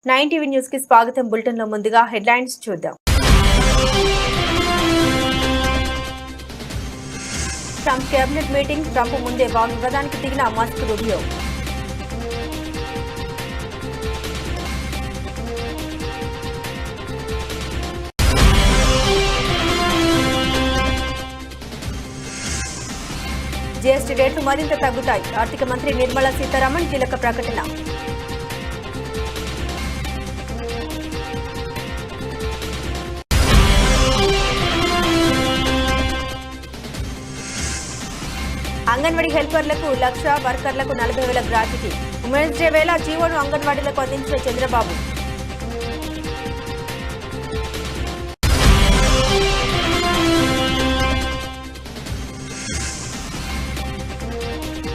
9 TV news కి స్వాగతం. Bulletin లో ముందుగా హెడ్లైన్స్ చూద్దాం. Trump cabinet meeting. ట్రంప్ ముందే వాగ్వివాదానికి దిగిన మస్క్ రూబియో. జీఎస్టీ రేట్లు మరింత తగ్గుతాయి. ఆర్థిక మంత్రి నిర్మలా సీతారామన్ కీలక ప్రకటన. అంగన్వాడీ హెల్పర్లకు 1,00,000, వర్కర్లకు 40,000 గ్రాట్యుటీ. ఉమెన్స్ డే వేళ జీవోను అంగన్వాడీలకు అందించిన చంద్రబాబు.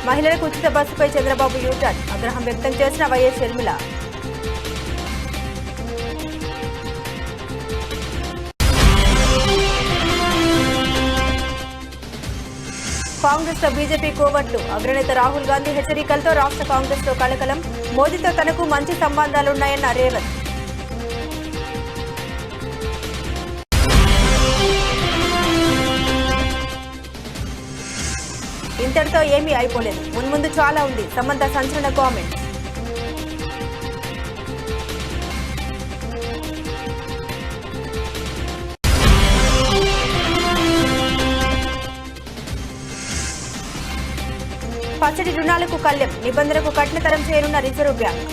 మహిళలకు ఉచిత బస్సుపై చంద్రబాబు యూటర్న్. ఆగ్రహం వ్యక్తం చేసిన వైఎస్ షర్మిల. కాంగ్రెస్ లో బీజేపీ కోవర్లు. అగ్రనేత రాహుల్ గాంధీ హెచ్చరికలతో రాష్ట్ర కాంగ్రెస్ లో కలకలం. మోదీతో తనకు మంచి సంబంధాలున్నాయన్న రేవంత్. ఇంతటితో ఏమీ అయిపోలేదు, మున్ముందు చాలా ఉంది. సమంత సంచలన కామెంట్. పచ్చడి రుణాలకు కళ్లెం. నిబంధనలకు కఠినతరం చేయనున్న రిజర్వ్ బ్యాంక్.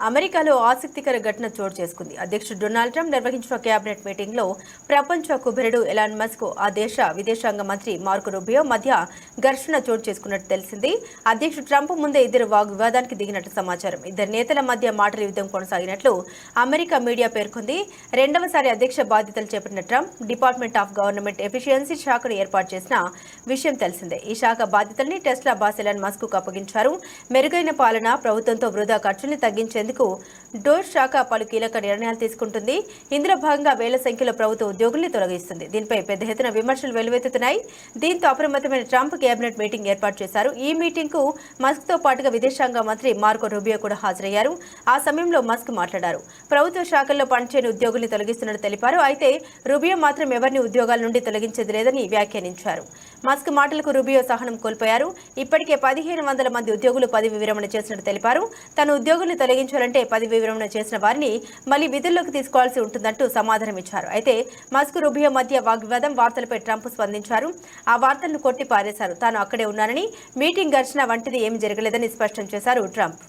అమెరికాలో ఆసక్తికర ఘటన చోటు చేసుకుంది. అధ్యక్షుడు డొనాల్డ్ ట్రంప్ నిర్వహించిన కేబినెట్ మీటింగ్ లో ప్రపంచ కుబేరుడు ఎలాన్ మస్క్, ఆ దేశ విదేశాంగ మంత్రి మార్కో రూబియో మధ్య ఘర్షణ చోటు చేసుకున్నట్టు తెలిసింది. అధ్యక్షుడు ట్రంప్ ముందే ఇద్దరు వాగ్వివాదానికి దిగినట్టు సమాచారం. ఇద్దరు నేతల మధ్య మాటల యుద్ధం కొనసాగినట్లు అమెరికా మీడియా పేర్కొంది. రెండవసారి అధ్యక్ష బాధ్యతలు చేపట్టిన Trump department of government efficiency శాఖను ఏర్పాటు చేసిన విషయం తెలిసిందే. ఈ శాఖ బాధ్యతల్ని టెస్లా బాస్ ఎలాన్ మస్క్ కు అప్పగించారు. మెరుగైన పాలన, ప్రభుత్వంతో వృధా ఖర్చుల్ని తగ్గించేందుకు డోర్ శాఖ పలు కీలక నిర్ణయాలు తీసుకుంటుంది. ఇందులో భాగంగా వేల సంఖ్యలో ప్రభుత్వ ఉద్యోగుల్ని తొలగిస్తుంది. దీనిపై పెద్ద ఎత్తున విమర్శలు వెల్లువెత్తుతున్నాయి. దీంతో అప్రమత్తమైన ట్రంప్ కేబినెట్ మీటింగ్ ఏర్పాటు చేశారు. ఈ మీటింగ్ కు మస్క్ తో పాటుగా విదేశాంగ మంత్రి మార్కో రూబియో కూడా హాజరయ్యారు. ఆ సమయంలో మస్క్ మాట్లాడారు. ప్రభుత్వ శాఖల్లో పనిచేయని ఉద్యోగుల్ని తొలగిస్తున్నట్టు తెలిపారు. అయితే రూబియో మాత్రం ఎవరిని ఉద్యోగాల నుండి తొలగించేది లేదని వ్యాఖ్యానించారు. మస్క్ మాటలకు రూబియో సహనం కోల్పోయారు. ఇప్పటికే 1,500 మంది ఉద్యోగులు పదవి విరమణ చేసినట్టు తెలిపారు. తన ఉద్యోగుల్ని తొలగించాలంటే పదవి విరమణ చేసిన వారిని మళ్లీ విధుల్లోకి తీసుకోవాల్సి ఉంటుందంటూ సమాధానం ఇచ్చారు. అయితే మస్క్ రూబియో మధ్య వాగ్వివాదం వార్తలపై ట్రంప్ స్పందించారు. ఆ వార్తలను కొట్టి పారేశారు. తాను అక్కడే ఉన్నానని, మీటింగ్ ఘర్షణ వంటిది ఏమీ జరగలేదని స్పష్టం చేశారు ట్రంప్.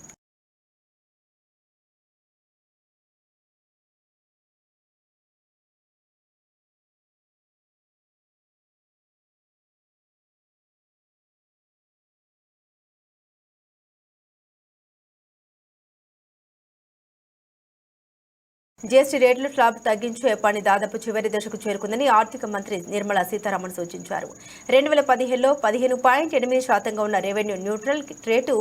జీఎస్టీ రేట్లు స్లాబ్ తగ్గించే పని దాదాపు చివరి దశకు చేరుకుందని ఆర్థిక మంత్రి నిర్మలా సీతారామన్ సూచించారు. 2015లో 15.8% ఉన్న రెవెన్యూ న్యూట్రల్ రేటు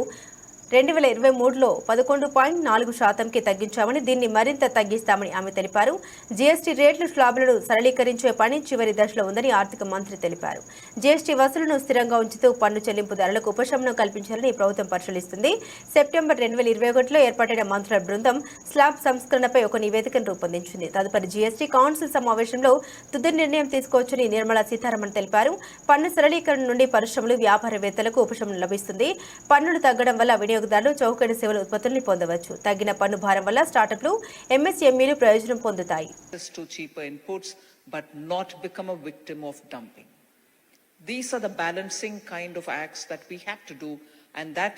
2023లో 11.4%కి తగ్గించామని, దీన్ని మరింత తగ్గిస్తామని ఆమె తెలిపారు. జీఎస్టీ రేట్లు స్లాబులను సరళీకరించే పని చివరి దశలో ఉందని ఆర్థిక మంత్రి తెలిపారు. జీఎస్టీ వసూలును స్థిరంగా ఉంచుతూ పన్ను చెల్లింపుదారులకు ఉపశమనం కల్పించాలని ప్రభుత్వం పరిశీలిస్తుంది. సెప్టెంబర్ 2021లో ఏర్పాటైన మంత్రుల బృందం స్లాబ్ సంస్కరణపై ఒక నివేదికను రూపొందించింది. తదుపరి జీఎస్టీ కౌన్సిల్ సమావేశంలో తుది నిర్ణయం తీసుకోవచ్చని నిర్మలా సీతారామన్ తెలిపారు. పన్ను సరళీకరణ నుండి పరిశ్రమలు, వ్యాపారవేత్తలకు ఉపశమనం లభిస్తుంది. పన్నులు తగ్గడం వల్ల వినియోగదారులు చౌకైన సేవల ఉత్పత్తుల్ని పొందవచ్చు. తగ్గిన పన్ను భారం వల్ల స్టార్టప్లు, ఎంఎస్ఎంఈలు ప్రయోజనం పొందుతాయి. These are the balancing kind of acts that we have to do, and that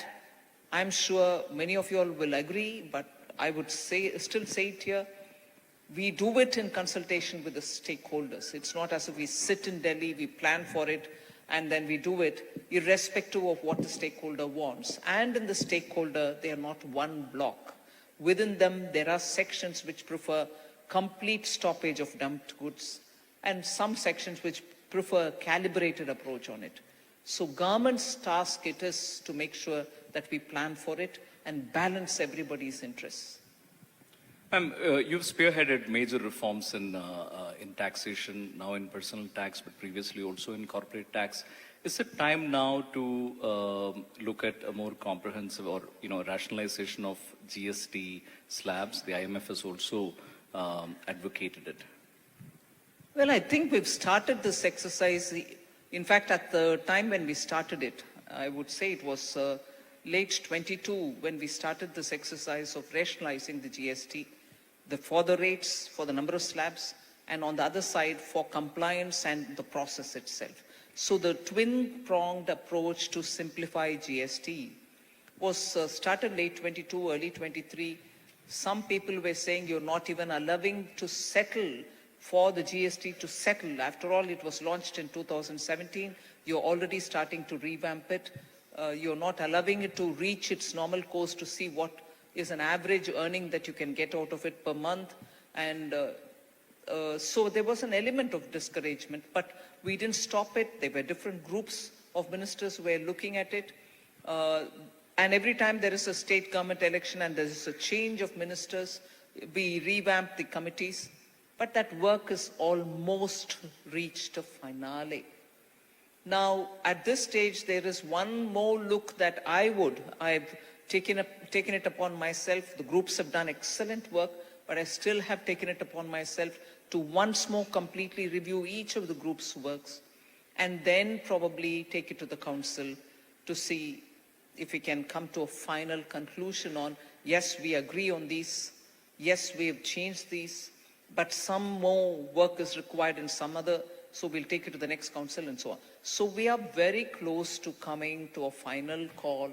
I'm sure many of you all will agree, but I would still say it here, we do it in consultation with the stakeholders. It's not as if we sit in Delhi, we plan for it, and then we do it irrespective of what the stakeholder wants. And in the stakeholder, they are not one block. Within them, there are sections which prefer complete stoppage of dumped goods, and some sections which prefer a calibrated approach on it. So government's task it is to make sure that we plan for it and balance everybody's interests. You've spearheaded major reforms in taxation, now in personal tax, but previously also in corporate tax. Is it time now to look at a more comprehensive or, rationalization of GST slabs? The IMF has also advocated it. Well, I think we've started this exercise. In fact, at the time when we started it, I would say it was late 22 when we started this exercise of rationalizing the GST, for the rates, for the number of slabs, and on the other side for compliance and the process itself. So the twin-pronged approach to simplify GST was started late 22, early 23. Some people were saying you're not even allowing to settle for the GST to settle. After all, it was launched in 2017. You're already starting to revamp it. You're not allowing it to reach its normal course to see what is an average earning that you can get out of it per month. And so there was an element of discouragement, but we didn't stop it. There were different groups of ministers who were looking at it. And every time there is a state government election and there is a change of ministers, we revamp the committees. But that work has almost reached a finale. Now, at this stage, there is one more look that I've taken it upon myself. The groups have done excellent work, but I still have taken it upon myself to once more completely review each of the group's works and then probably take it to the council to see if we can come to a final conclusion on, yes, we agree on these, yes, we have changed these, but some more work is required in some other, so we'll take it to the next council and so on. So we are very close to coming to a final call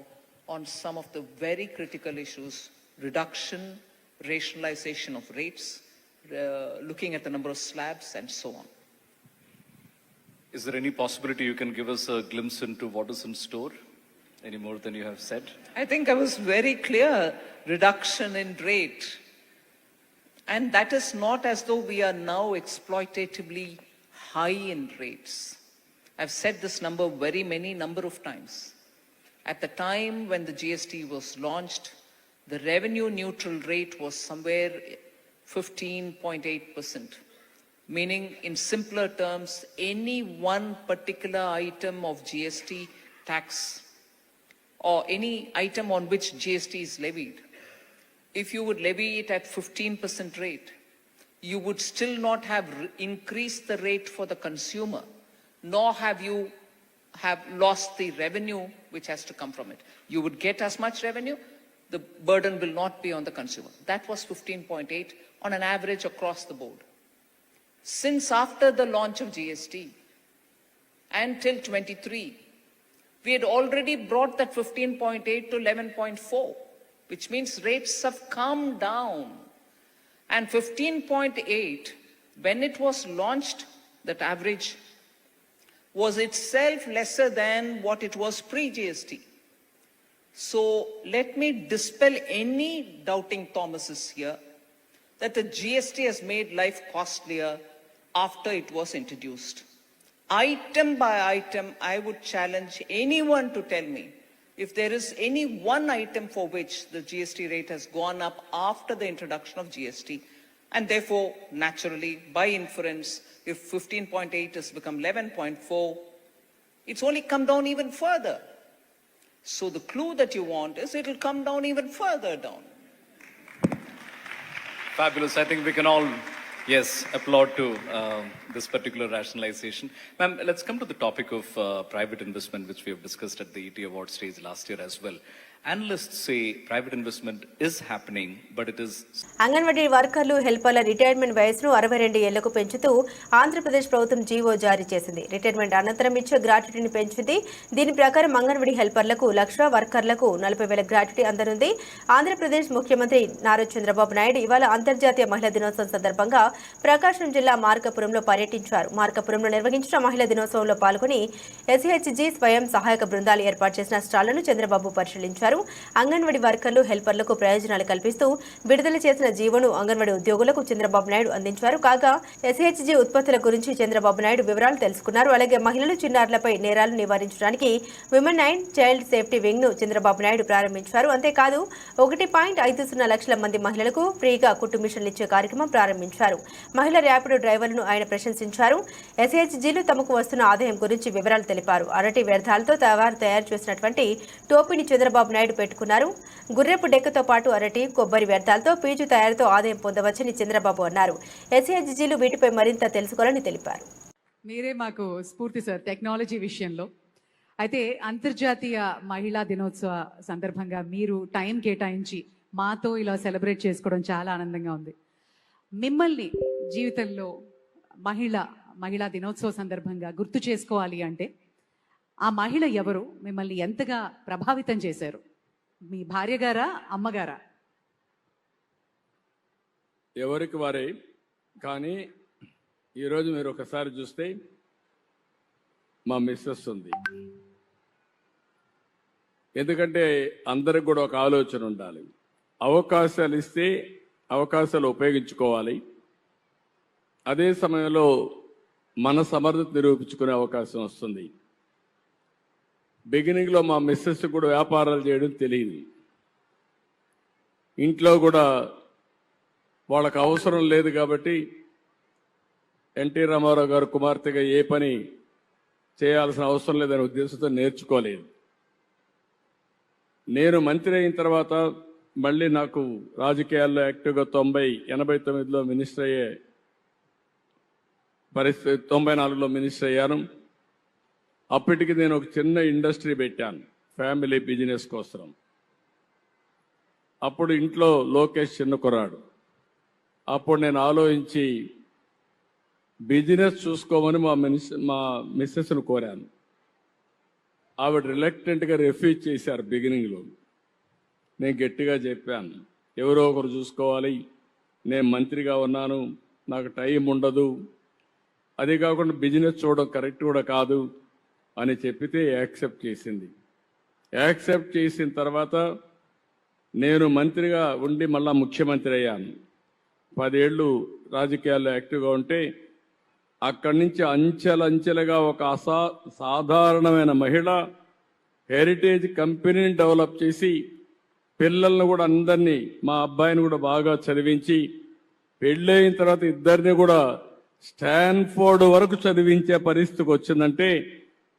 on some of the very critical issues: reduction, rationalization of rates, looking at the number of slabs and so on. Is there any possibility you can give us a glimpse into what is in store? Any more than you have said? I think I was very clear: reduction in rate. And that is not as though we are now exploitatively high in rates. I've said this number number of times. At the time when the GST was launched, the revenue neutral rate was somewhere 15.8%. Meaning, in simpler terms, any one particular item of GST tax or any item on which GST is levied, if you would levy it at 15% rate, you would still not have increased the rate for the consumer, nor have you have lost the revenue which has to come from it. You would get as much revenue, the burden will not be on the consumer. That was 15.8 on an average across the board. Since after the launch of GST until 23, we had already brought that 15.8 to 11.4, which means rates have come down. And 15.8, when it was launched, that average was itself lesser than what it was pre-GST. So let me dispel any doubting Thomases here that the GST has made life costlier after it was introduced. Item by item, I would challenge anyone to tell me if there is any one item for which the GST rate has gone up after the introduction of GST. And therefore, naturally, by inference, if 15.8 has become 11.4, it's only come down even further. So the clue that you want is it'll come down even further down. Fabulous. I think we can all, yes, applaud to this particular rationalization. Ma'am, let's come to the topic of private investment, which we have discussed at the ET Award stage last year as well. Analysts say private investment is happening, but it is... anganwadi వర్కర్లు హెల్పర్ల retirement వయసును 62 ఏళ్లకు పెంచుతూ ఆంధ్రప్రదేశ్ ప్రభుత్వం GO జారీ చేసింది. Retirement అనంతరం ఇచ్చే గ్రాట్యుటీని పెంచింది. దీని ప్రకారం అంగన్వాడీ హెల్పర్లకు 1,00,000, వర్కర్లకు 40,000 గ్రాట్యుటీ అందనుంది. ఆంధ్రప్రదేశ్ ముఖ్యమంత్రి నారా చంద్రబాబు నాయుడు ఇవాళ అంతర్జాతీయ మహిళా దినోత్సవం సందర్భంగా ప్రకాశం జిల్లా మార్కాపురంలో పర్యటించారు. మార్కాపురంలో నిర్వహించిన మహిళా దినోత్సవంలో పాల్గొని SHG స్వయం సహాయక బృందాలు ఏర్పాటు చేసిన స్టాళ్లను చంద్రబాబు పరిశీలించారు. తెలిపారు. అంగన్వాడీ వర్కర్లు, హెల్పర్లకు ప్రయోజనాలు కల్పిస్తూ విడుదల చేసిన జీవోను అంగన్వాడీ ఉద్యోగులకు చంద్రబాబు నాయుడు అందించారు. కాగా ఎస్హెచ్జీ ఉత్పత్తుల గురించి చంద్రబాబు నాయుడు వివరాలు తెలుసుకున్నారు. అలాగే మహిళలు, చిన్నారులపై నేరాలు నివారించడానికి women and child safety wing ను చంద్రబాబు నాయుడు ప్రారంభించారు. అంతేకాదు 1.50 లక్షల మంది మహిళలకు ఫ్రీగా కుట్టు మిషన్లు ఇచ్చే కార్యక్రమం ప్రారంభించారు. మహిళా ర్యాపిడో డ్రైవర్లను ఆయన ప్రశంసించారు. ఎస్హెచ్జీలు తమకు వస్తున్న ఆదాయం గురించి వివరాలు తెలిపారు. అరటి వ్యర్థాలతో తయారు చేసినటువంటి టోపీని చంద్రబాబు నాయుడు పెట్టుకున్నారు. గుర్రెపు డెక్కతో పాటు అరటి, కొబ్బరి వ్యర్థాలతో పీచు తయారుతో ఆదాయం పొందవచ్చని చంద్రబాబు అన్నారు. ఎస్హెచ్జీలు వీటిపై మరింత తెలుసుకోవాలని తెలిపారు. మీరే మాకు స్ఫూర్తి సార్ టెక్నాలజీ విషయంలో. అయితే అంతర్జాతీయ మహిళా దినోత్సవ సందర్భంగా మీరు టైం కేటాయించి మాతో ఇలా సెలబ్రేట్ చేసుకోవడం చాలా ఆనందంగా ఉంది. మిమ్మల్ని జీవితంలో మహిళా దినోత్సవ సందర్భంగా గుర్తు చేసుకోవాలి అంటే ఆ మహిళ ఎవరు, మిమ్మల్ని ఎంతగా ప్రభావితం చేశారు? మీ భార్య గారా, అమ్మగారా? ఎవరికి వారే. కానీ ఈరోజు మీరు ఒకసారి చూస్తే మా మిస్సెస్ ఉంది. ఎందుకంటే అందరికి కూడా ఒక ఆలోచన ఉండాలి. అవకాశాలు ఇస్తే అవకాశాలు ఉపయోగించుకోవాలి. అదే సమయంలో మన సమర్థత నిరూపించుకునే అవకాశం వస్తుంది. బిగినింగ్లో మా మిస్సెస్ కూడా వ్యాపారాలు చేయడం తెలియదు. ఇంట్లో కూడా వాళ్ళకు అవసరం లేదు కాబట్టి ఎన్టీ రామారావు గారు కుమార్తెగా ఏ పని చేయాల్సిన అవసరం లేదనే ఉద్దేశంతో నేర్చుకోలేదు. నేను మంత్రి అయిన తర్వాత మళ్ళీ నాకు రాజకీయాల్లో యాక్టివ్గా 89లో మినిస్టర్ అయ్యే పరిస్థితి, 94లో మినిస్టర్ అయ్యాను. అప్పటికి నేను ఒక చిన్న ఇండస్ట్రీ పెట్టాను ఫ్యామిలీ బిజినెస్ కోసం. అప్పుడు ఇంట్లో లోకేష్ చిన్న కుర్రాడు. అప్పుడు నేను ఆలోచించి బిజినెస్ చూసుకోమని మా మిస్సెస్ను కోరాను. ఆవిడ రిలక్టెంట్గా రిఫ్యూజ్ చేశారు బిగినింగ్లో. నేను గట్టిగా చెప్పాను, ఎవరో ఒకరు చూసుకోవాలి, నేను మంత్రిగా ఉన్నాను, నాకు టైం ఉండదు, అది కాకుండా బిజినెస్ చూడడం కరెక్ట్ కూడా కాదు అని చెప్పితే యాక్సెప్ట్ చేసింది. యాక్సెప్ట్ చేసిన తర్వాత నేను మంత్రిగా ఉండి మళ్ళా ముఖ్యమంత్రి అయ్యాను. 10 ఏళ్ళు రాజకీయాల్లో యాక్టివ్గా ఉంటే అక్కడి నుంచి అంచెలంచెలుగా ఒక సాధారణమైన మహిళ హెరిటేజ్ కంపెనీని డెవలప్ చేసి పిల్లలను కూడా అందరినీ, మా అబ్బాయిని కూడా బాగా చదివించి పెళ్ళైన తర్వాత ఇద్దరిని కూడా స్టాన్ఫోర్డ్ వరకు చదివించే పరిస్థితికి వచ్చిందంటే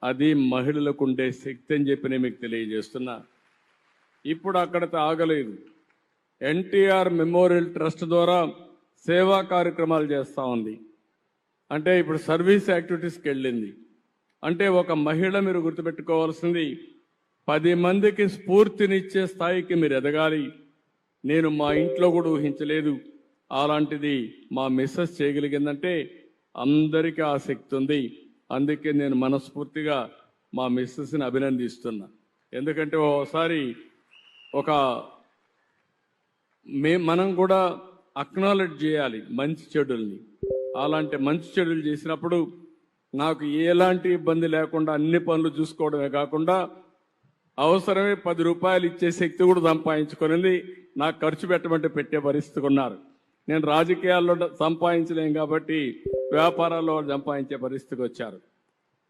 అది మహిళలకు ఉండే శక్తి అని చెప్పి నేను మీకు తెలియజేస్తున్నా. ఇప్పుడు అక్కడితో ఆగలేదు. ఎన్టీఆర్ మెమోరియల్ ట్రస్ట్ ద్వారా సేవా కార్యక్రమాలు చేస్తూ ఉంది. అంటే ఇప్పుడు సర్వీస్ యాక్టివిటీస్కి వెళ్ళింది. అంటే ఒక మహిళ మీరు గుర్తుపెట్టుకోవాల్సింది 10 మందికి స్ఫూర్తినిచ్చే స్థాయికి మీరు ఎదగాలి. నేను మా ఇంట్లో కూడా ఊహించలేదు. అలాంటిది మా మిస్సెస్ చేయగలిగిందంటే అందరికీ ఆ శక్తి ఉంది. అందుకే నేను మనస్ఫూర్తిగా మా మిస్సెస్ని అభినందిస్తున్నా. ఎందుకంటే ఓసారి మనం కూడా అక్నాలెడ్జ్ చేయాలి మంచి చెడుల్ని. అలాంటి మంచి చెడులు చేసినప్పుడు నాకు ఎలాంటి ఇబ్బంది లేకుండా అన్ని పనులు చూసుకోవడమే కాకుండా అవసరమే 10 రూపాయలు ఇచ్చే శక్తి కూడా సంపాదించుకునేది. నాకు ఖర్చు పెట్టమంటే పెట్టే పరిస్థితికి ఉన్నారు. నేను రాజకీయాల్లో సంపాదించలేం కాబట్టి వ్యాపారాల్లో సంపాదించే పరిస్థితికి వచ్చారు.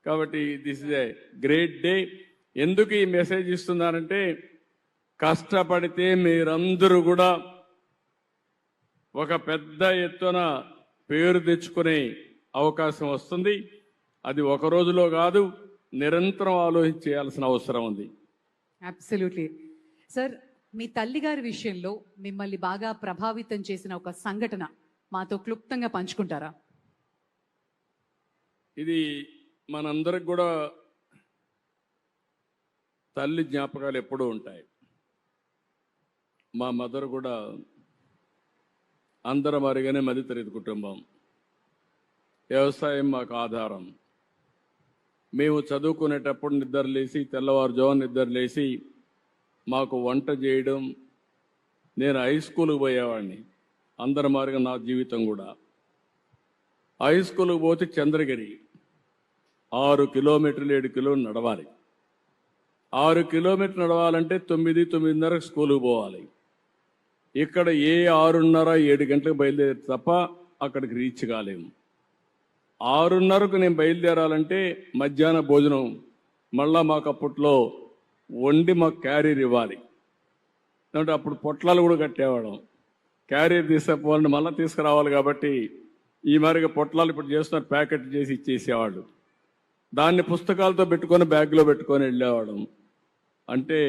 కాబట్టి this is a great day. ఎందుకు ఈ మెసేజ్ ఇస్తున్నానంటే కష్టపడితే మీరందరూ కూడా ఒక పెద్ద ఎత్తున పేరు తెచ్చుకునే అవకాశం వస్తుంది. అది ఒక రోజులో కాదు, నిరంతరం ఆలోచించి చేయాల్సిన అవసరం ఉంది. Absolutely sir. మీ తల్లిగారి విషయంలో మిమ్మల్ని బాగా ప్రభావితం చేసిన ఒక సంఘటన మాతో క్లుప్తంగా పంచుకుంటారా? ఇది మనందరికి కూడా తల్లి జ్ఞాపకాలు ఎప్పుడూ ఉంటాయి. మా మదర్ కూడా అందరం అరిగానే మధ్యతరగతి కుటుంబం. వ్యవసాయం మాకు ఆధారం. మేము చదువుకునేటప్పుడు నిద్రలేసి తెల్లవారుజామున నిద్రలేసి మాకు వంట చేయడం. నేను హై స్కూల్కి పోయేవాడిని. అందరి మారిగా నా జీవితం కూడా. హై స్కూల్కి పోతే చంద్రగిరి 6 కిలోమీటర్లు 7 కిలోమీటర్లు నడవాలి. 6 కిలోమీటర్లు నడవాలంటే 9:30 స్కూల్కి పోవాలి. ఇక్కడ 6:30, 7 గంటలకు బయలుదేరి తప్ప అక్కడికి రీచ్ కాలేము. 6:30కు నేను బయలుదేరాలంటే మధ్యాహ్న భోజనం మళ్ళా మాకు అప్పట్లో వండి మాకు క్యారీర్ ఇవ్వాలి. అంటే అప్పుడు పొట్లాలు కూడా కట్టేవాళ్ళం. క్యారీర్ తీసుకుపోవాలని మళ్ళీ తీసుకురావాలి కాబట్టి ఈ మరిగా పొట్లాలు ఇప్పుడు చేస్తున్నారు, ప్యాకెట్ చేసి ఇచ్చేసేవాళ్ళు. దాన్ని పుస్తకాలతో పెట్టుకొని బ్యాగ్లో పెట్టుకొని వెళ్ళేవాళ్ళం. అంటే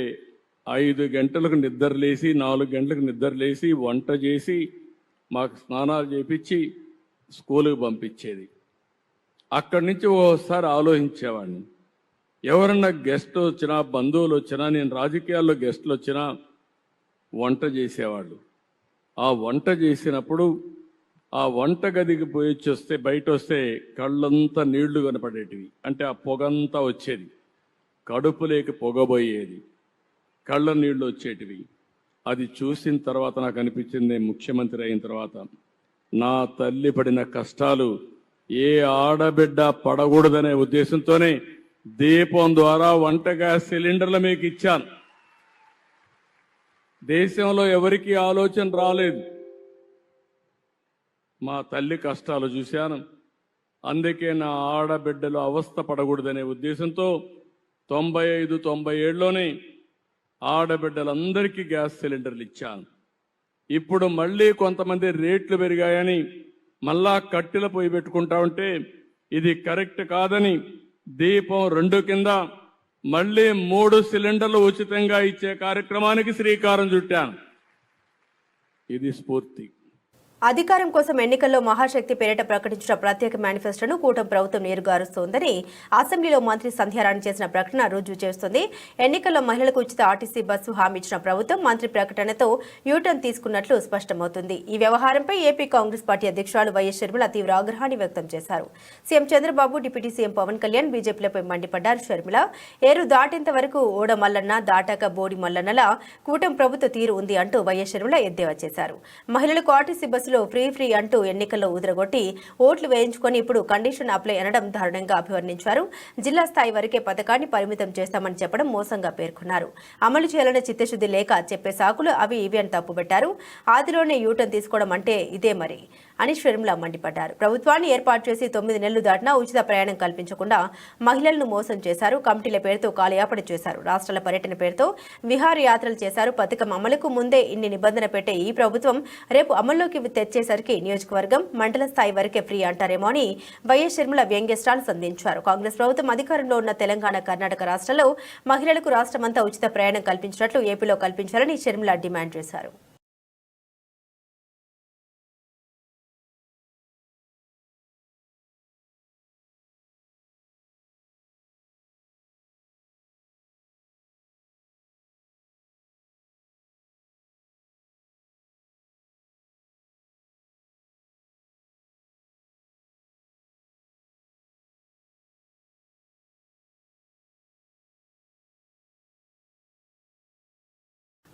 5 గంటలకు నిద్రలేసి 4 గంటలకు నిద్రలేసి వంట చేసి మాకు స్నానాలు చేపించి స్కూలుకి పంపించేది. అక్కడి నుంచి ఓసారి ఆలోచించేవాడిని, ఎవరన్నా గెస్ట్ వచ్చినా బంధువులు వచ్చినా, నేను రాజకీయాల్లో గెస్టులు వచ్చినా వంట చేసేవాళ్ళు. ఆ వంట చేసినప్పుడు ఆ వంట గదికి పోయి వస్తే బయట వస్తే కళ్ళంతా నీళ్లు కనపడేటివి. అంటే ఆ పొగంతా వచ్చేది, కడుపులోకి పొగబోయేది, కళ్ళ నీళ్లు వచ్చేటివి. అది చూసిన తర్వాత నాకు అనిపించింది, నేను ముఖ్యమంత్రి అయిన తర్వాత నా తల్లి పడిన కష్టాలు ఏ ఆడబిడ్డ పడకూడదనే ఉద్దేశంతోనే దీపం ద్వారా వంట గ్యాస్ సిలిండర్లు మీకు ఇచ్చాను. దేశంలో ఎవరికీ ఆలోచన రాలేదు. మా తల్లి కష్టాలు చూశాను. అందుకే నా ఆడబిడ్డలు అవస్థ పడకూడదనే ఉద్దేశంతో 95-97లోనే ఆడబిడ్డలందరికీ గ్యాస్ సిలిండర్లు ఇచ్చాను. ఇప్పుడు మళ్ళీ కొంతమంది రేట్లు పెరిగాయని మళ్ళా కట్టెల పొయ్యి పెట్టుకుంటా ఉంటే ఇది కరెక్ట్ కాదని దీపం 2 కింద మళ్ళీ 3 సిలిండర్లు ఉచితంగా ఇచ్చే కార్యక్రమానికి శ్రీకారం చుట్టాను. ఇది స్ఫూర్తి. అధికారం కోసం ఎన్నికల్లో మహాశక్తి పేరిట ప్రకటించిన ప్రత్యేక మేనిఫెస్టోను కూటమి ప్రభుత్వం నీరుగారుస్తోందని అసెంబ్లీలో మంత్రి సంధ్యారాణి చేసిన ప్రకటన రుజువు చేస్తుంది. ఎన్నికల్లో మహిళలకు ఉచిత ఆర్టీసీ బస్సు హామీ ఇచ్చిన ప్రభుత్వం మంత్రి ప్రకటనతో యూటర్న్ తీసుకున్నట్లు స్పష్టమవుతుంది. ఈ వ్యవహారంపై ఏపీ కాంగ్రెస్ పార్టీ అధ్యక్షురాలు వైఎస్ షర్మిల తీవ్ర ఆగ్రహాన్ని వ్యక్తం చేశారు. CM Chandrababu, deputy CM Pawan Kalyan బీజేపీలపై మండిపడ్డారు. షర్మిల ఏరు దాటేంత వరకు ఓడ మల్లన్న, దాటాక బోడి మల్లన్నలా కూటమి ప్రభుత్వ తీరు ఉంది అంటూ వైఎస్ షర్మిల ఎద్దేవా చేశారు. మహిళలకు ఆర్టీసీ బస్సులో ఫ్రీ అంటూ ఎన్నికల్లో ఉదరగొట్టి ఓట్లు వేయించుకొని ఇప్పుడు కండిషన్ అప్లై అనడం దారుణంగా అభివర్ణించారు. జిల్లా స్థాయి వరకే పథకాన్ని పరిమితం చేస్తామని చెప్పడం మోసంగా పేర్కొన్నారు. అమలు చేయాలనే చిత్తశుద్ధి లేక చెప్పే సాకులు అవి ఇవి అని తప్పుబట్టారు. ఆదిలోనే యూటర్న్ తీసుకోవడం అంటే ఇదే మరి అని షర్మిల మండిపడ్డారు. ప్రభుత్వాన్ని ఏర్పాటు చేసి 9 నెలలు దాటినా ఉచిత ప్రయాణం కల్పించకుండా మహిళలను మోసం చేశారు. కమిటీల పేరుతో కాలయాపన చేశారు. రాష్ట్రాల పర్యటన పేరుతో విహారయాత్రలు చేశారు. పథకం అమలుకు ముందే ఇన్ని నిబంధన పెట్టే ఈ ప్రభుత్వం రేపు అమల్లోకి తెచ్చేసరికి నియోజకవర్గం, మండల స్థాయి వరకే ఫ్రీ అంటారేమో అని వైఎస్ షర్మిల వ్యంగ్యస్టాలు సంధించారు. కాంగ్రెస్ ప్రభుత్వం అధికారంలో ఉన్న తెలంగాణ, కర్ణాటక రాష్ట్రాల్లో మహిళలకు రాష్ట్రమంతా ఉచిత ప్రయాణం కల్పించినట్లు ఏపీలో కల్పించాలని షర్మిల డిమాండ్ చేశారు.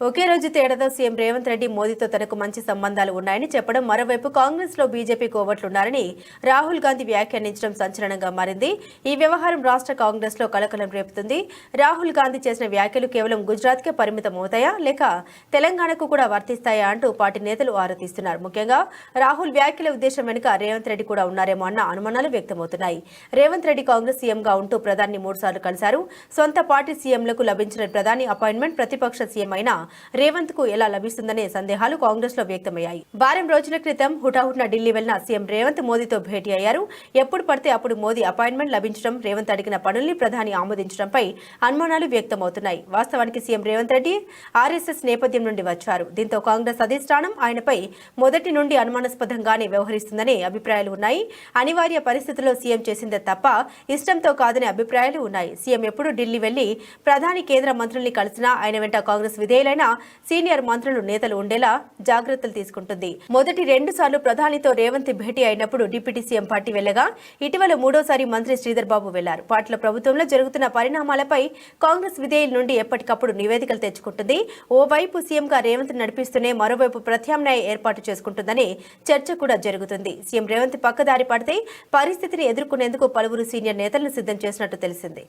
ఒకే రోజు తేడాతో సీఎం రేవంత్ రెడ్డి మోదీతో తనకు మంచి సంబంధాలు ఉన్నాయని చెప్పడం, మరోవైపు కాంగ్రెస్ లో బీజేపీ కోవట్లున్నారని రాహుల్ గాంధీ వ్యాఖ్యానించడం సంచలనంగా మారింది. ఈ వ్యవహారం రాష్ట్ర కాంగ్రెస్ లో కలకలం రేపుతుంది. రాహుల్ గాంధీ చేసిన వ్యాఖ్యలు కేవలం గుజరాత్ కే పరిమితం అవుతాయా లేక తెలంగాణకు కూడా వర్తిస్తాయా అంటూ పార్టీ నేతలు ఆరోపిస్తున్నారు. ముఖ్యంగా రాహుల్ వ్యాఖ్యల ఉద్దేశం వెనుక రేవంత్ రెడ్డి కూడా ఉన్నారేమో అన్న అనుమానాలు వ్యక్తమవుతున్నాయి. రేవంత్ రెడ్డి కాంగ్రెస్ సీఎంగా ఉంటూ ప్రధాని 3 సార్లు కలిశారు. సొంత పార్టీ సీఎంలకు లభించిన ప్రధాని అపాయింట్మెంట్ ప్రతిపక్ష సీఎం అయిన రేవంత్ కు ఎలా లభిస్తుందనే సందేహాలు కాంగ్రెస్ లో వ్యక్తమయ్యాయి. వారం రోజుల క్రితం హుటాహుటిన ఢిల్లీ వెళ్లిన సీఎం రేవంత్ మోదీతో భేటీ అయ్యారు. ఎప్పుడు పడితే అప్పుడు మోదీ అపాయింట్మెంట్ లభించడం, రేవంత్ అడిగిన పనుల్ని ప్రధాని ఆమోదించడంపై అనుమానాలు వ్యక్తమవుతున్నాయి. వాస్తవానికి సీఎం రేవంత్ రెడ్డి ఆర్ఎస్ఎస్ నేపథ్యం నుండి వచ్చారు. దీంతో కాంగ్రెస్ అధిష్టానం ఆయనపై మొదటి నుండి అనుమానాస్పదంగానే వ్యవహరిస్తుందనే అభిప్రాయాలు ఉన్నాయి. అనివార్య పరిస్థితుల్లో సీఎం చేసిందే తప్ప ఇష్టంతో కాదనే అభిప్రాయాలు ఉన్నాయి. సీఎం ఎప్పుడు ఢిల్లీ వెళ్లి ప్రధాని, కేంద్ర మంత్రుల్ని కలిసినా ఆయన వెంట కాంగ్రెస్ విధేయులైన సీనియర్ మంత్రులు, నేతలు ఉండేలా జాగ్రత్తలు తీసుకుంటుంది. మొదటి 2 సార్లు ప్రధానితో రేవంత్ భేటీ అయినప్పుడు డిప్యూటీ సీఎం పార్టీ వెళ్లగా, ఇటీవల 3వ మంత్రి శ్రీధర్ బాబు వెళ్లారు. పార్టీల ప్రభుత్వంలో జరుగుతున్న పరిణామాలపై కాంగ్రెస్ విధేయుల నుండి ఎప్పటికప్పుడు నివేదికలు తెచ్చుకుంటుంది. ఓవైపు సీఎంగా రేవంత్ నడిపిస్తూనే మరోవైపు ప్రత్యామ్నాయ ఏర్పాటు చేసుకుంటుందనే చర్చ కూడా జరుగుతుంది. సీఎం రేవంత్ పక్కదారి పడితే పరిస్థితిని ఎదుర్కొనేందుకు పలువురు సీనియర్ నేతలను సిద్ధం చేసినట్టు తెలిసింది.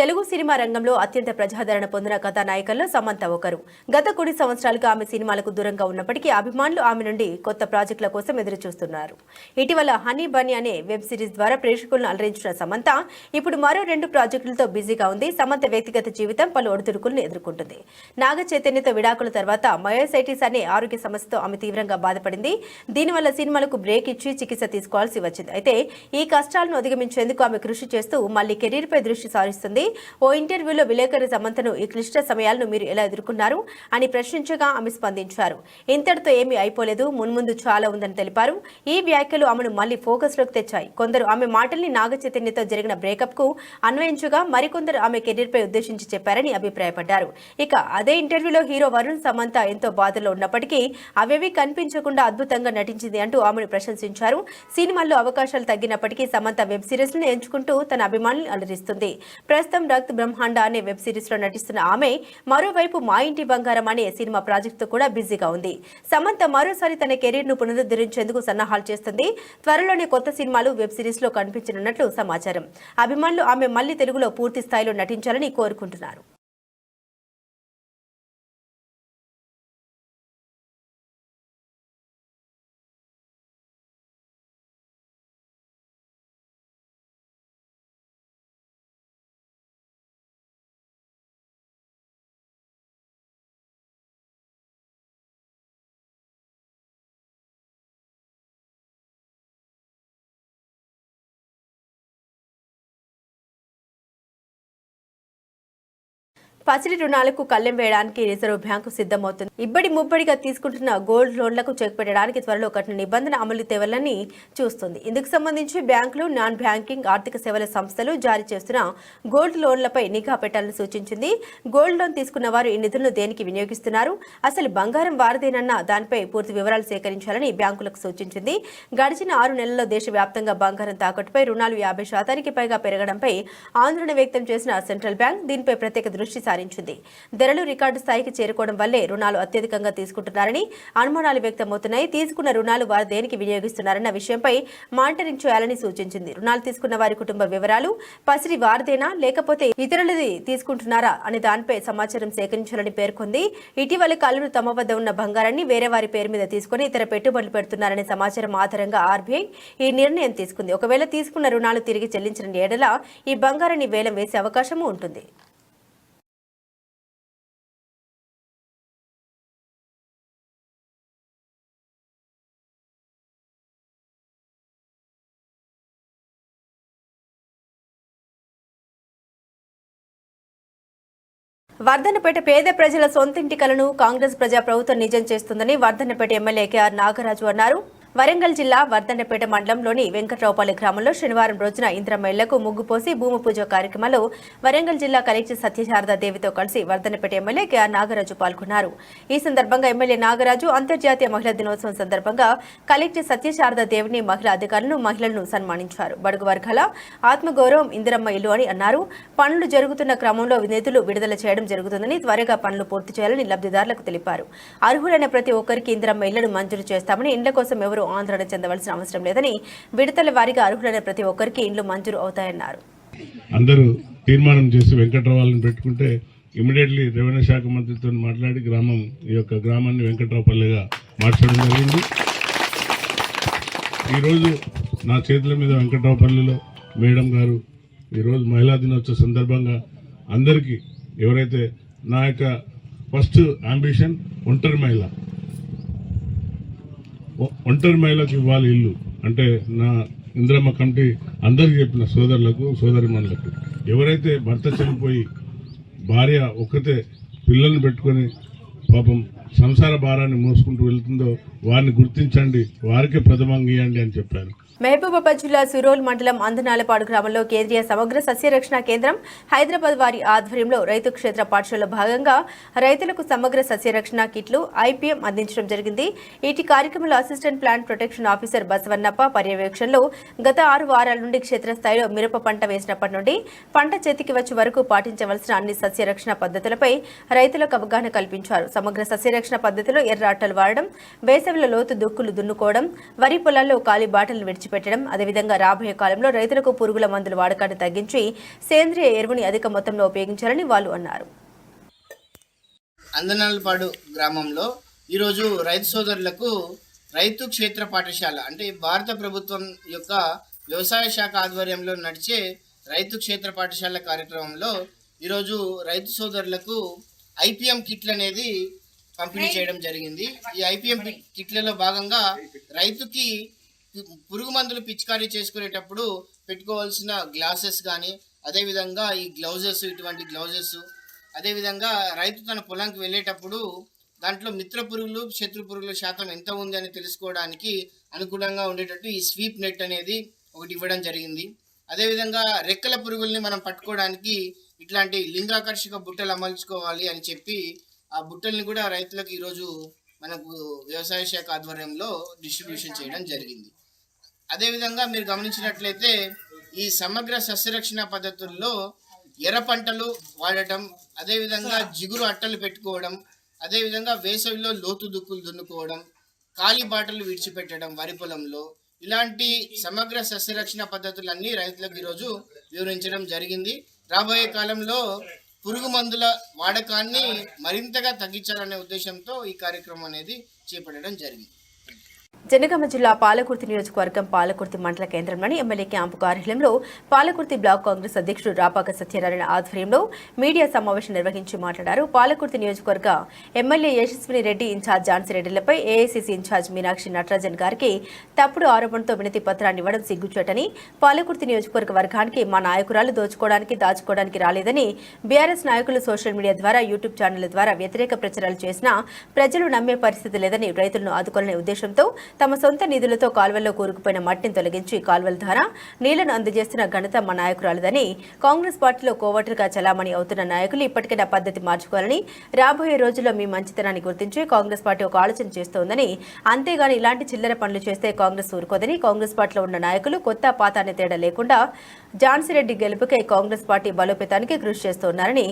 తెలుగు సినిమా రంగంలో అత్యంత ప్రజాదరణ పొందిన కథానాయికల్లో సమంత ఒకరు. గత కొన్ని సంవత్సరాలుగా ఆమె సినిమాలకు దూరంగా ఉన్నప్పటికీ అభిమానులు ఆమె నుండి కొత్త ప్రాజెక్టుల కోసం ఎదురు చూస్తున్నారు. ఇటీవల హనీ బన్నీ అనే వెబ్ సిరీస్ ద్వారా ప్రేక్షకులను అలరించిన సమంత ఇప్పుడు మరో 2 ప్రాజెక్టులతో బిజీగా ఉంది. సమంత వ్యక్తిగత జీవితం పలు ఒడిదుడుకులను ఎదుర్కొంటుంది. నాగ చైతన్యతో విడాకుల తర్వాత మయోసైటిస్ అనే ఆరోగ్య సమస్యతో ఆమె తీవ్రంగా బాధపడింది. దీనివల్ల సినిమాలకు బ్రేక్ ఇచ్చి చికిత్స తీసుకోవాల్సి వచ్చింది. అయితే ఈ కష్టాలను అధిగమించేందుకు ఆమె కృషి చేస్తూ మళ్లీ కెరీర్పై దృష్టి సారిస్తుంది. ఓ ఇంటర్వ్యూలో విలేకరి సమంతను ఈ క్లిష్ట సమయాలను మీరు ఎలా ఎదుర్కొన్నారు అని ప్రశ్నించగా ఆమె స్పందించారు. ఇంతటితో ఏమీ అయిపోలేదు, మున్ముందు చాలా ఉందని తెలిపారు. ఈ వ్యాఖ్యలు ఆమెను మళ్లీ ఫోకస్ లోకి తెచ్చాయి. కొందరు ఆమె మాటల్ని నాగ చైతన్యతో జరిగిన బ్రేకప్ కు అన్వయించగా మరికొందరు ఆమె కెరీర్ పై ఉద్దేశించి చెప్పారని అభిప్రాయపడ్డారు. ఇక అదే ఇంటర్వ్యూలో హీరో వరుణ్ సమంత ఎంతో బాధలో ఉన్నప్పటికీ అవేవి కనిపించకుండా అద్భుతంగా నటించింది అంటూ ఆమెను ప్రశంసించారు. సినిమాల్లో అవకాశాలు తగ్గినప్పటికీ సమంత వెబ్ సిరీస్ ను ఎంచుకుంటూ తన అభిమానులను అలరిస్తుంది. ప్రస్తుతం రక్త్ బ్రహ్మాండ అనే వెబ్ సిరీస్ లో నటిస్తున్న ఆమె మరోవైపు మా ఇంటి బంగారం అనే సినిమా ప్రాజెక్టుతో కూడా బిజీగా ఉంది. సమంత మరోసారి తన కెరీర్ ను పునరుద్ధరించేందుకు సన్నాహాలు చేస్తుంది. త్వరలోనే కొత్త సినిమాలు వెబ్ సిరీస్ లో కనిపించనున్నట్లు సమాచారం. అభిమానులు ఆమె మళ్లీ తెలుగులో పూర్తి స్థాయిలో నటించాలని కోరుకుంటున్నారు. పసిడి రుణాలకు కళ్లెం వేయడానికి రిజర్వ్ బ్యాంకు సిద్ధమవుతుంది. ఇబ్బడి ముబ్బడిగా తీసుకుంటున్న గోల్డ్ లోన్లకు చెక్ పెట్టడానికి త్వరలో కఠిన నిబంధన అమలు తేవాలని చూస్తుంది. ఇందుకు సంబంధించి బ్యాంకులు, నాన్ బ్యాంకింగ్ ఆర్థిక సేవల సంస్థలు జారీ చేస్తున్న గోల్డ్ లోన్లపై నిఘా పెట్టాలని సూచించింది. గోల్డ్ లోన్ తీసుకున్న వారు ఈ నిధులను దేనికి వినియోగిస్తున్నారు, అసలు బంగారం వారిదేనన్న దానిపై పూర్తి వివరాలు సేకరించాలని బ్యాంకులకు సూచించింది. గడిచిన 6 నెలల్లో దేశవ్యాప్తంగా బంగారం తాకట్టుపై రుణాలు 50% పైగా పెరగడంపై ఆందోళన వ్యక్తం చేసిన సెంట్రల్ బ్యాంక్ దీనిపై ప్రత్యేక దృష్టి సారించింది. ధరలు రికార్డు స్థాయికి చేరుకోవడం వల్లే రుణాలు అత్యధికంగా తీసుకుంటున్నారని అనుమానాలు వ్యక్తమవుతున్నాయి. తీసుకున్న రుణాలు వారు దేనికి వినియోగిస్తున్నారన్న విషయంపై మానిటరింగ్ చేయాలని సూచించింది. రుణాలు తీసుకున్న వారి కుటుంబ వివరాలు, పసిడి వారిదేనా లేకపోతే ఇతరులది తీసుకుంటున్నారా అనే దానిపై సమాచారం సేకరించాలని పేర్కొంది. ఇటీవల కళ్లు తమ వద్ద ఉన్న బంగారాన్ని వేరే వారి పేరు మీద తీసుకుని ఇతర పెట్టుబడులు పెడుతున్నారనే సమాచారం ఆధారంగా ఆర్బీఐ ఈ నిర్ణయం తీసుకుంది. ఒకవేళ తీసుకున్న రుణాలు తిరిగి చెల్లించిన ఏడల ఈ బంగారాన్ని వేలం వేసే అవకాశం ఉంటుంది. వర్ధన్నపేట పేద ప్రజల సొంతింటి కలను కాంగ్రెస్ ప్రజాప్రభుత్వం నిజం చేస్తుందని వర్ధన్నపేట ఎమ్మెల్యే కేఆర్ నాగరాజు అన్నారు. వరంగల్ జిల్లా వర్ధన్నపేట మండలంలోని వెంకట్రావుపల్లి గ్రామంలో శనివారం రోజున ఇంద్రమ్మ ఇళ్లకు ముగ్గు పోసి భూమి పూజ కార్యక్రమంలో వరంగల్ జిల్లా కలెక్టర్ సత్యశారదా దేవితో కలిసి వర్ధన్నపేట ఎమ్మెల్యే కేఆర్ నాగరాజు పాల్గొన్నారు. ఈ సందర్భంగా ఎమ్మెల్యే నాగరాజు అంతర్జాతీయ మహిళా దినోత్సవం సందర్భంగా కలెక్టర్ సత్యశారదా దేవిని, మహిళా అధికారులను, మహిళలను సన్మానించారు. బడుగు వర్గాల ఆత్మగౌరవం ఇందిరమ్మ ఇల్లు అని అన్నారు. పనులు జరుగుతున్న క్రమంలో నిధులు విడుదల చేయడం జరుగుతుందని, త్వరగా పనులు పూర్తి చేయాలని లబ్ధిదారులకు తెలిపారు. అర్హులైన ప్రతి ఒక్కరికి ఇందిరమ్మ ఇళ్లను మంజూరు చేస్తామని, ఇండ్ల కోసం ఎవరు ఆందోళన చెందవలసిన అవసరం లేదని, విడతల వారీగా అర్హులైన ప్రతి ఒక్కరికి ఇండ్లు మంజూరు అవుతాయన్నారు. అందరూ తీర్మానం చేసి వెంకట్రావులను పెట్టుకుంటే ఇమీడియట్లీ రెవెన్యూ శాఖ మంత్రితో మాట్లాడి ఈ యొక్క గ్రామాన్ని వెంకట్రావుపల్లిగా మార్చడం జరిగింది. ఈరోజు నా చేతుల మీద వెంకట్రావుపల్లిలో మేడం గారు ఈరోజు మహిళా దినోత్సవ సందర్భంగా అందరికీ ఎవరైతే నా యొక్క ఫస్ట్ అంబిషన్ ఒంటరి మహిళకు ఇవ్వాలి ఇల్లు అంటే నా ఇందిరమ్మ కమిటీ అందరికి చెప్పిన సోదరులకు, సోదరిమణులకు ఎవరైతే భర్త చనిపోయి భార్య ఒక్కతే పిల్లల్ని పెట్టుకొని పాపం సంసార భారాన్ని మోసుకుంటూ వెళ్తుందో వారిని గుర్తించండి, వారికే ప్రథమంగా ఇవ్వండి అని చెప్పారు. మహబూబాబాద్ జిల్లా సురోల్ మండలం అందనాలపాడు గ్రామంలో కేంద్రీయ సమగ్ర సస్యరక్షణ కేంద్రం హైదరాబాద్ వారి ఆధ్వర్యంలో రైతు క్షేత్ర పాఠశాలలో భాగంగా రైతులకు సమగ్ర సస్యరక్షణ కిట్లు ఐపీఎం అందించడం జరిగింది. ఈ కార్యక్రమంలో అసిస్టెంట్ ప్లాంట్ ప్రొటెక్షన్ ఆఫీసర్ బసవన్నప్ప పర్యవేక్షణలో గత 6 వారాల నుండి క్షేత్రస్థాయిలో మిరప పంట వేసినప్పటి నుండి పంట చేతికి వచ్చే వరకు పాటించవలసిన అన్ని సస్యరక్షణ పద్ధతులపై రైతులకు అవగాహన కల్పించారు. సమగ్ర సస్యరక్షణ సస్యరక్షణ పద్ధతిలో ఎర్ర అట్టలు వాడడం, వేసవిలో లోతు దుక్కులు దున్నుకోవడం, వరి పొలాల్లో ఖాళీ బాటలను విడిచిపెట్టడం, అదేవిధంగా రాబోయే కాలంలో రైతులకు పురుగుల మందుల వాడకాన్ని తగ్గించి సేంద్రియ ఎరువుని అధిక మొత్తంలో ఉపయోగించాలని వాళ్ళు అన్నారు. అందనాలపాడు గ్రామంలో ఈరోజు రైతు సోదరులకు రైతు క్షేత్ర పాఠశాల అంటే భారత ప్రభుత్వం యొక్క వ్యవసాయ శాఖ ఆధ్వర్యంలో నడిచే రైతు క్షేత్ర పాఠశాల కార్యక్రమంలో ఈరోజు రైతు సోదరులకు ఐపీఎం కిట్లు అనేది పంపిణీ చేయడం జరిగింది. ఈ ఐపీఎం కిట్లలో భాగంగా రైతుకి పురుగు మందులు పిచికారీ చేసుకునేటప్పుడు పెట్టుకోవాల్సిన గ్లాసెస్ కానీ, అదేవిధంగా ఈ గ్లౌజెస్, ఇటువంటి గ్లౌజెస్, అదేవిధంగా రైతు తన పొలానికి వెళ్ళేటప్పుడు దాంట్లో మిత్ర పురుగులు, శత్రు పురుగుల శాతం ఎంత ఉంది అని తెలుసుకోవడానికి అనుకూలంగా ఉండేటట్టు ఈ స్వీప్ నెట్ అనేది ఒకటి ఇవ్వడం జరిగింది. అదేవిధంగా రెక్కల పురుగుల్ని మనం పట్టుకోవడానికి ఇట్లాంటి లింగాకర్షక బుట్టలు అమర్చుకోవాలి అని చెప్పి ఆ బుట్టల్ని కూడా రైతులకు ఈరోజు మనకు వ్యవసాయ శాఖ ఆధ్వర్యంలో డిస్ట్రిబ్యూషన్ చేయడం జరిగింది. అదేవిధంగా మీరు గమనించినట్లయితే ఈ సమగ్ర సస్యరక్షణ పద్ధతుల్లో ఎర్ర పంటలు వాడటం, అదేవిధంగా జిగురు అట్టలు పెట్టుకోవడం, అదేవిధంగా వేసవిలో లోతు దుక్కులు దున్నుకోవడం, ఖాళీ బాటలు విడిచిపెట్టడం వరి పొలంలో, ఇలాంటి సమగ్ర సస్యరక్షణ పద్ధతులన్నీ రైతులకు ఈరోజు వివరించడం జరిగింది. రాబోయే కాలంలో పురుగు మందుల వాడకాన్ని మరింతగా తగ్గించాలనే ఉద్దేశంతో ఈ కార్యక్రమం అనేది చేపట్టడం జరిగింది. జనగామ జిల్లా పాలకుర్తి నియోజకవర్గం పాలకుర్తి మండల కేంద్రంలోని ఎమ్మెల్యే క్యాంపు కార్యాలయంలో పాలకుర్తి బ్లాక్ కాంగ్రెస్ అధ్యక్షుడు రాపాక సత్యనారాయణ ఆధ్వర్యంలో మీడియా సమావేశం నిర్వహించి మాట్లాడారు. పాలకుర్తి నియోజకవర్గ ఎమ్మెల్యే యశస్విని రెడ్డి ఇన్ఛార్జ్ ఝాన్సీ రెడ్డిలపై ఏఐసీసీ ఇన్ఛార్జ్ మీనాక్షి నటరాజన్ గారికి తప్పుడు ఆరోపణతో వినతి పత్రాన్ని ఇవ్వడం సిగ్గుచేటని, పాలకుర్తి నియోజకవర్గ వర్గానికి మా నాయకురాలు దోచుకోవడానికి దాచుకోవడానికి రాలేదని, బీఆర్ఎస్ నాయకులు సోషల్ మీడియా ద్వారా, యూట్యూబ్ ఛానళ్ల ద్వారా వ్యతిరేక ప్రచారాలు చేసినా ప్రజలు నమ్మే పరిస్థితి లేదని, రైతులను ఆదుకోవాలనే ఉద్దేశంతో తమ సొంత నిధులతో కాల్వల్లో కూరుకుపోయిన మట్టిని తొలగించి కాల్వల ద్వారా నీళ్లను అందజేస్తున్న ఘనత మా నాయకురాలదని, కాంగ్రెస్ పార్టీలో కోవటర్గా చలామణి అవుతున్న నాయకులు ఇప్పటికైనా పద్ధతి మార్చుకోవాలని, రాబోయే రోజుల్లో మీ మంచితనాన్ని గుర్తించి కాంగ్రెస్ పార్టీ ఒక ఆలోచన చేస్తోందని, అంతేగాని ఇలాంటి చిల్లర పనులు చేస్తే కాంగ్రెస్ ఊరుకోదని, కాంగ్రెస్ పార్టీలో ఉన్న నాయకులు కొత్త పాత అనే తేడా లేకుండా ఝాన్సీ రెడ్డి గెలుపుకై కాంగ్రెస్ పార్టీ బలోపేతానికి కృషి చేస్తున్నారని,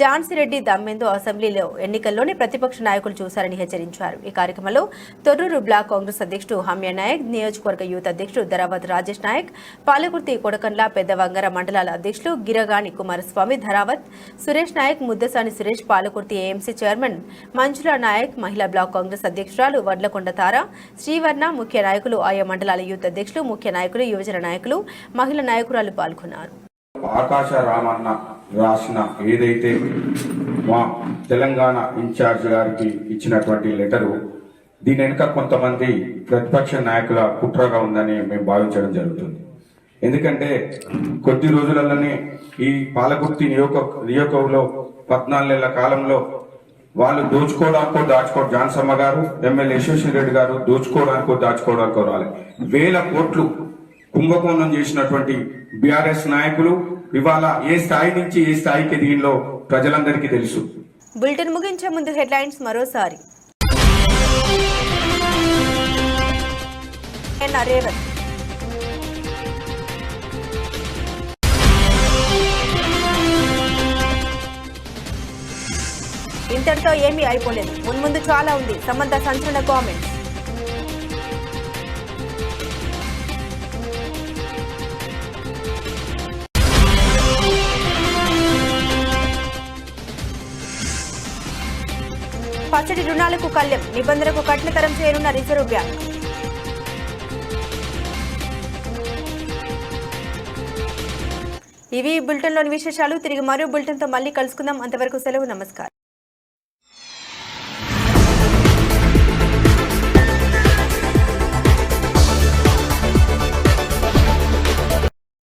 ఝాన్సీ రెడ్డి దమ్మెందో అసెంబ్లీలో ఎన్నికల్లోనే ప్రతిపక్ష నాయకులు చూశారని హెచ్చరించారు. ఈ కార్యక్రమంలో తొర్రూరు బ్లాక్ కాంగ్రెస్ అధ్యక్షుడు హమ్య నాయక్, నియోజకవర్గ యూత్ అధ్యక్షుడు ధరావత్ రాజేష్ నాయక్, పాలకుర్తి కొడకండ్ల పెద్దవంగర మండలాల అధ్యక్షులు గిరగాని కుమారస్వామి, ధరావత్ సురేష్ నాయక్, ముద్దసాని సురేష్, పాలకుర్తి ఏఎంసీ చైర్మన్ మంజులా నాయక్, మహిళా బ్లాక్ కాంగ్రెస్ అధ్యక్షురాలు వడ్లకొండ తార, శ్రీవర్ణ, ముఖ్య నాయకులు, ఆయా మండలాల యూత్ అధ్యక్షులు, ముఖ్య నాయకులు, యువజన నాయకులు, మహిళా నాయకురాలు పాల్గొన్నారు. ఆకాశ రామన్న రాసిన ఏదైతే మా తెలంగాణ ఇన్ఛార్జ్ గారికి ఇచ్చినటువంటి లెటరు, దీని వెనుక కొంతమంది ప్రతిపక్ష నాయకుల కుట్రగా ఉందని మేము భావించడం జరుగుతుంది. ఎందుకంటే కొద్ది రోజులలోనే ఈ పాలకుర్తి నియోజకవర్గంలో 14 నెలల కాలంలో వాళ్ళు దాచుకో జాన్సమ్మ గారు, ఎమ్మెల్యే యశస్వి రెడ్డి గారు దాచుకోవడానికో రాలి వేల కోట్లు కుంభకోణం చేసినటువంటి బీఆర్ఎస్ నాయకులు ఇవాళ ఏ స్థాయి నుంచి ఏ స్థాయికి దీనిలో ప్రజలందరికీ తెలుసు. బులెటిన్ ముగించే ముందు హెడ్లైన్స్ మరోసారి. రేవంత్ ఇంతటితో ఏమీ అయిపోలేదు, మున్ముందు చాలా ఉంది. సమంత సంచలన కామెంట్స్. పచ్చడి రుణాలకు కళ్యం, నిబంధనలకు కఠినతరం చేయనున్న రిజర్వ్ బ్యాంక్. ఇవి బులెటిన్లోని విశేషాలు. తిరిగి మరో బులెటిన్తో మళ్ళీ కలుసుకుందాం. అంతవరకు సెలవు, నమస్కారం.